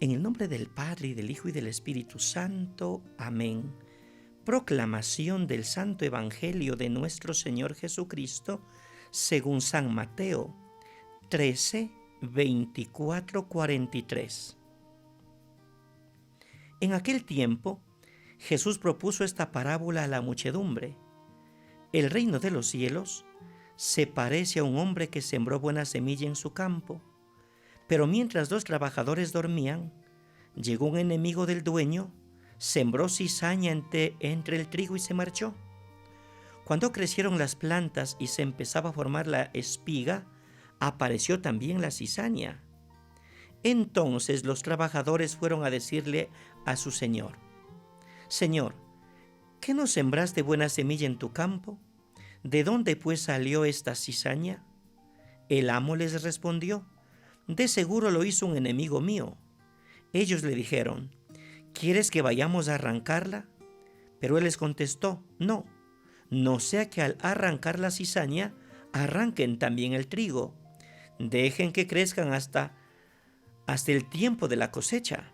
En el nombre del Padre, y del Hijo, y del Espíritu Santo. Amén. Proclamación del Santo Evangelio de nuestro Señor Jesucristo, según San Mateo 13, 24, 43. En aquel tiempo, Jesús propuso esta parábola a la muchedumbre. El reino de los cielos se parece a un hombre que sembró buena semilla en su campo. Pero mientras los trabajadores dormían, llegó un enemigo del dueño, sembró cizaña entre el trigo y se marchó. Cuando crecieron las plantas y se empezaba a formar la espiga, apareció también la cizaña. Entonces los trabajadores fueron a decirle a su señor: Señor, ¿qué no sembraste buena semilla en tu campo? ¿De dónde pues salió esta cizaña? El amo les respondió: De seguro lo hizo un enemigo mío. Ellos le dijeron: ¿Quieres que vayamos a arrancarla? Pero él les contestó: No sea que al arrancar la cizaña arranquen también el trigo. Dejen que crezcan hasta el tiempo de la cosecha.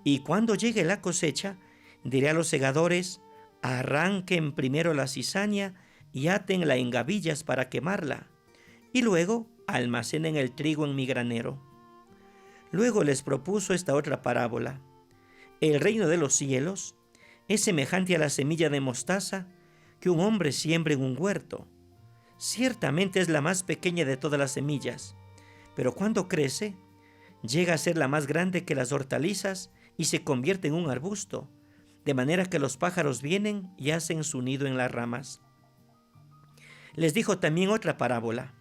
Y cuando llegue la cosecha, diré a los segadores: arranquen primero la cizaña y átenla en gavillas para quemarla, y luego almacenen el trigo en mi granero. Luego les propuso esta otra parábola. El reino de los cielos es semejante a la semilla de mostaza que un hombre siembra en un huerto. Ciertamente es la más pequeña de todas las semillas, pero cuando crece, llega a ser la más grande que las hortalizas y se convierte en un arbusto, de manera que los pájaros vienen y hacen su nido en las ramas. Les dijo también otra parábola.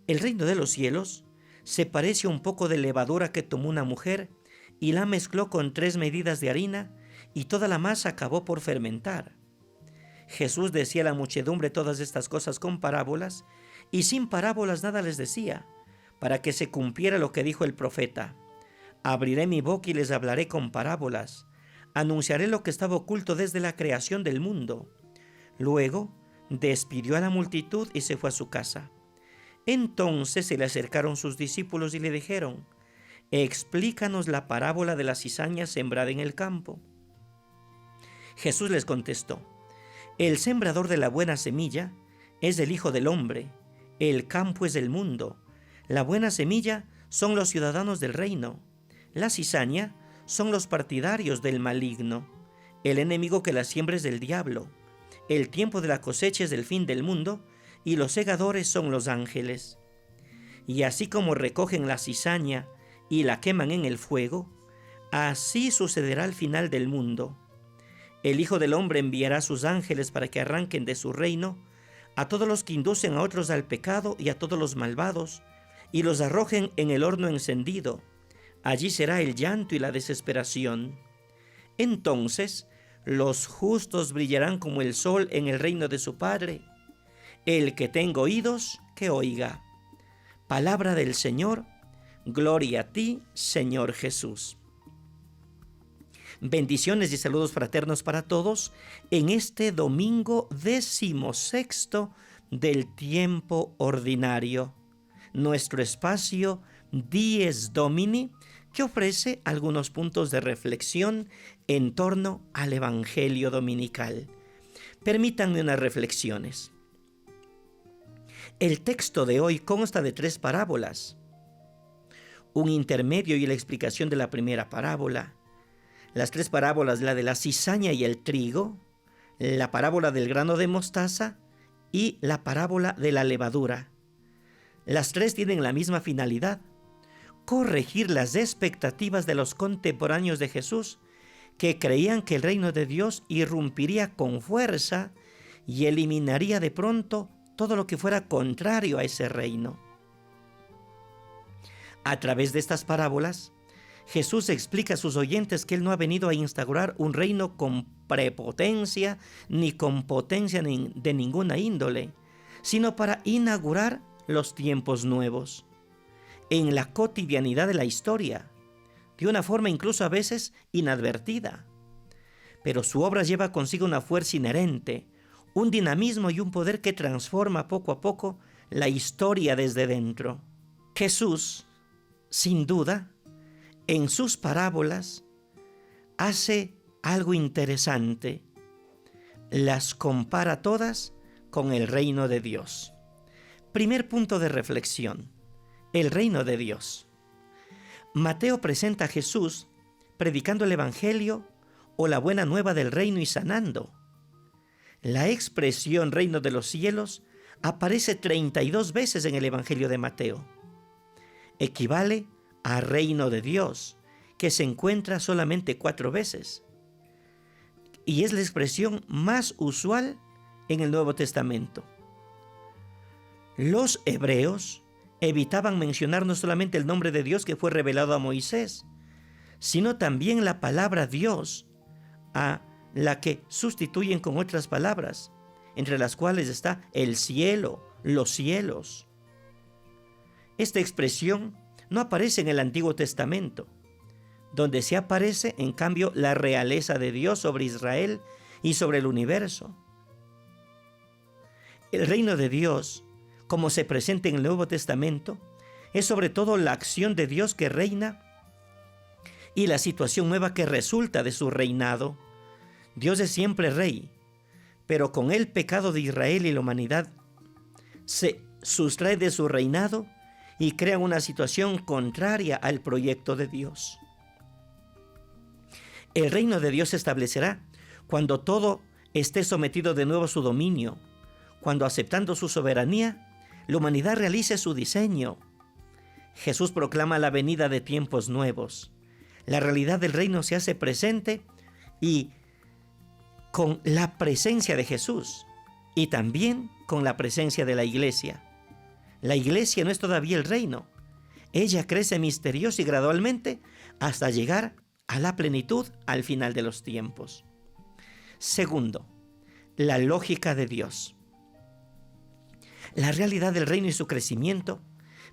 El reino de los cielos se parece a un poco de levadura que tomó una mujer y la mezcló con 3 medidas de harina, y toda la masa acabó por fermentar. Jesús decía a la muchedumbre todas estas cosas con parábolas, y sin parábolas nada les decía, para que se cumpliera lo que dijo el profeta: abriré mi boca y les hablaré con parábolas, anunciaré lo que estaba oculto desde la creación del mundo. Luego despidió a la multitud y se fue a su casa. Entonces se le acercaron sus discípulos y le dijeron: explícanos la parábola de la cizaña sembrada en el campo. Jesús les contestó: el sembrador de la buena semilla es el Hijo del Hombre, el campo es el mundo, la buena semilla son los ciudadanos del reino, la cizaña son los partidarios del maligno, el enemigo que la siembra es del diablo, el tiempo de la cosecha es del fin del mundo, y los segadores son los ángeles. Y así como recogen la cizaña y la queman en el fuego, así sucederá al final del mundo. El Hijo del Hombre enviará a sus ángeles para que arranquen de su reino a todos los que inducen a otros al pecado y a todos los malvados, y los arrojen en el horno encendido. Allí será el llanto y la desesperación. Entonces los justos brillarán como el sol en el reino de su Padre. El que tenga oídos, que oiga. Palabra del Señor. Gloria a ti, Señor Jesús. Bendiciones y saludos fraternos para todos en este domingo 16º del tiempo ordinario. Nuestro espacio Dies Domini, que ofrece algunos puntos de reflexión en torno al Evangelio dominical. Permítanme unas reflexiones. El texto de hoy consta de 3 parábolas, un intermedio y la explicación de la primera parábola. Las 3 parábolas, la de la cizaña y el trigo, la parábola del grano de mostaza y la parábola de la levadura. Las 3 tienen la misma finalidad: corregir las expectativas de los contemporáneos de Jesús, que creían que el reino de Dios irrumpiría con fuerza y eliminaría de pronto todo lo que fuera contrario a ese reino. A través de estas parábolas, Jesús explica a sus oyentes que Él no ha venido a instaurar un reino con prepotencia ni con potencia de ninguna índole, sino para inaugurar los tiempos nuevos, en la cotidianidad de la historia, de una forma incluso a veces inadvertida. Pero su obra lleva consigo una fuerza inherente, un dinamismo y un poder que transforma poco a poco la historia desde dentro. Jesús, sin duda, en sus parábolas hace algo interesante. Las compara todas con el reino de Dios. Primer punto de reflexión: el reino de Dios. Mateo presenta a Jesús predicando el Evangelio o la buena nueva del reino y sanando. La expresión reino de los cielos aparece 32 veces en el Evangelio de Mateo. Equivale a reino de Dios, que se encuentra solamente 4 veces. Y es la expresión más usual en el Nuevo Testamento. Los hebreos evitaban mencionar no solamente el nombre de Dios que fue revelado a Moisés, sino también la palabra Dios, a la que sustituyen con otras palabras, entre las cuales está el cielo, los cielos. Esta expresión no aparece en el Antiguo Testamento, donde sí aparece, en cambio, la realeza de Dios sobre Israel y sobre el universo. El reino de Dios, como se presenta en el Nuevo Testamento, es sobre todo la acción de Dios que reina y la situación nueva que resulta de su reinado. Dios es siempre rey, pero con el pecado de Israel y la humanidad se sustrae de su reinado y crea una situación contraria al proyecto de Dios. El reino de Dios se establecerá cuando todo esté sometido de nuevo a su dominio, cuando, aceptando su soberanía, la humanidad realice su diseño. Jesús proclama la venida de tiempos nuevos. La realidad del reino se hace presente y con la presencia de Jesús y también con la presencia de la iglesia. La iglesia no es todavía el reino. Ella crece misteriosa y gradualmente hasta llegar a la plenitud al final de los tiempos. Segundo, la lógica de Dios. La realidad del reino y su crecimiento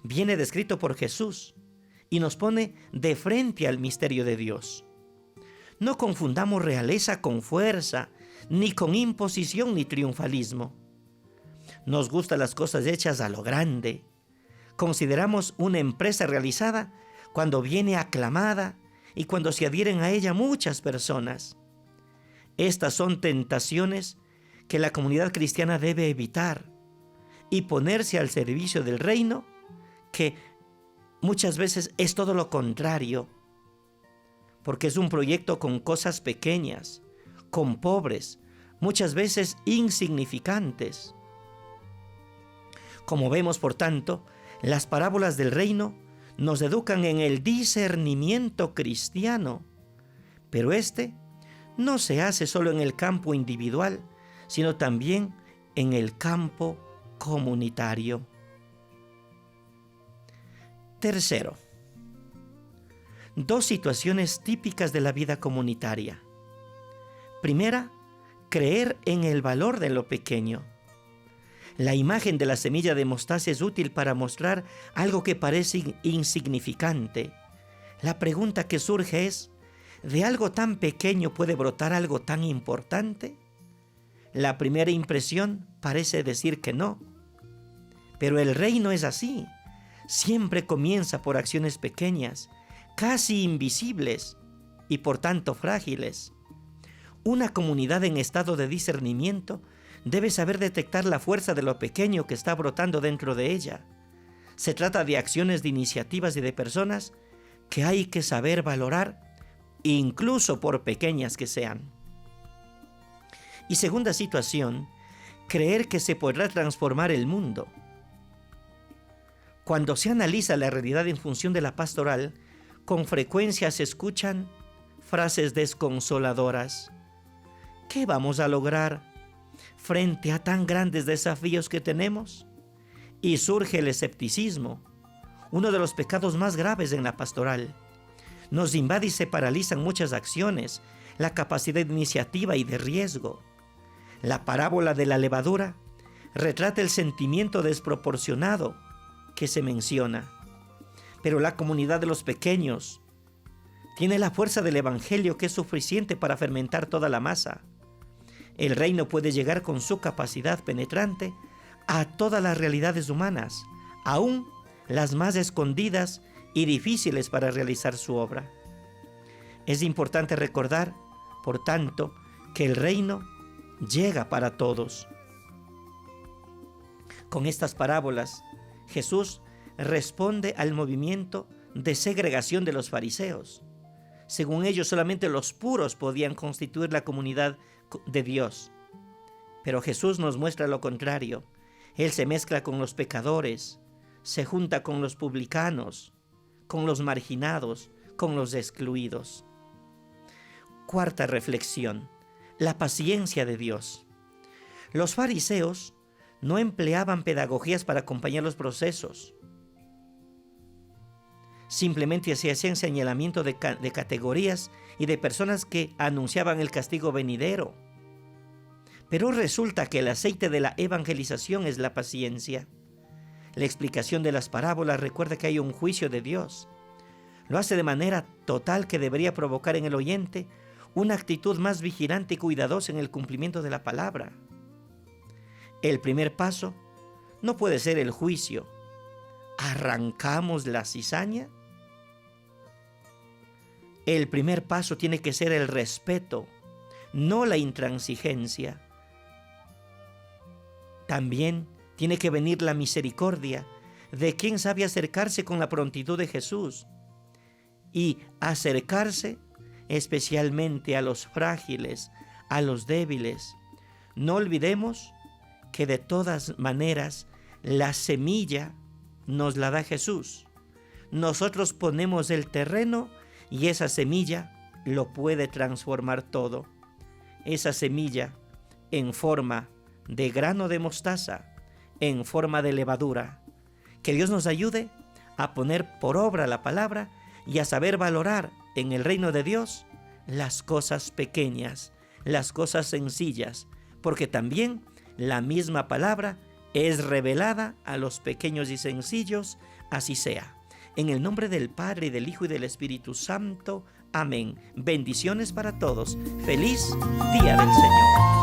viene descrito por Jesús y nos pone de frente al misterio de Dios. No confundamos realeza con fuerza, ni con imposición ni triunfalismo. Nos gustan las cosas hechas a lo grande. Consideramos una empresa realizada cuando viene aclamada y cuando se adhieren a ella muchas personas. Estas son tentaciones que la comunidad cristiana debe evitar y ponerse al servicio del reino, que muchas veces es todo lo contrario, porque es un proyecto con cosas pequeñas, con pobres, muchas veces insignificantes. Como vemos, por tanto, las parábolas del reino nos educan en el discernimiento cristiano, pero este no se hace solo en el campo individual, sino también en el campo comunitario. Tercero, 2 situaciones típicas de la vida comunitaria. Primera, creer en el valor de lo pequeño. La imagen de la semilla de mostaza es útil para mostrar algo que parece insignificante. La pregunta que surge es: ¿de algo tan pequeño puede brotar algo tan importante? La primera impresión parece decir que no. Pero el reino es así. Siempre comienza por acciones pequeñas, casi invisibles y por tanto frágiles. Una comunidad en estado de discernimiento debe saber detectar la fuerza de lo pequeño que está brotando dentro de ella. Se trata de acciones, de iniciativas y de personas que hay que saber valorar, incluso por pequeñas que sean. Y segunda situación, creer que se podrá transformar el mundo. Cuando se analiza la realidad en función de la pastoral, con frecuencia se escuchan frases desconsoladoras. ¿Qué vamos a lograr frente a tan grandes desafíos que tenemos? Y surge el escepticismo, uno de los pecados más graves en la pastoral. Nos invade y se paralizan muchas acciones, la capacidad de iniciativa y de riesgo. La parábola de la levadura retrata el sentimiento desproporcionado que se menciona. Pero la comunidad de los pequeños tiene la fuerza del Evangelio, que es suficiente para fermentar toda la masa. El reino puede llegar con su capacidad penetrante a todas las realidades humanas, aún las más escondidas y difíciles para realizar su obra. Es importante recordar, por tanto, que el reino llega para todos. Con estas parábolas, Jesús responde al movimiento de segregación de los fariseos. Según ellos, solamente los puros podían constituir la comunidad de Dios. Pero Jesús nos muestra lo contrario. Él se mezcla con los pecadores, se junta con los publicanos, con los marginados, con los excluidos. Cuarta reflexión: la paciencia de Dios. Los fariseos no empleaban pedagogías para acompañar los procesos. Simplemente se hacían señalamiento de categorías y de personas que anunciaban el castigo venidero. Pero resulta que el aceite de la evangelización es la paciencia. La explicación de las parábolas recuerda que hay un juicio de Dios. Lo hace de manera total que debería provocar en el oyente una actitud más vigilante y cuidadosa en el cumplimiento de la palabra. El primer paso no puede ser el juicio. ¿Arrancamos la cizaña? El primer paso tiene que ser el respeto, no la intransigencia. También tiene que venir la misericordia de quien sabe acercarse con la prontitud de Jesús y acercarse especialmente a los frágiles, a los débiles. No olvidemos que de todas maneras la semilla nos la da Jesús. Nosotros ponemos el terreno y esa semilla lo puede transformar todo. Esa semilla en forma de grano de mostaza, en forma de levadura. Que Dios nos ayude a poner por obra la palabra y a saber valorar en el reino de Dios las cosas pequeñas, las cosas sencillas, porque también la misma palabra es revelada a los pequeños y sencillos, así sea. En el nombre del Padre, y del Hijo, y del Espíritu Santo. Amén. Bendiciones para todos. Feliz Día del Señor.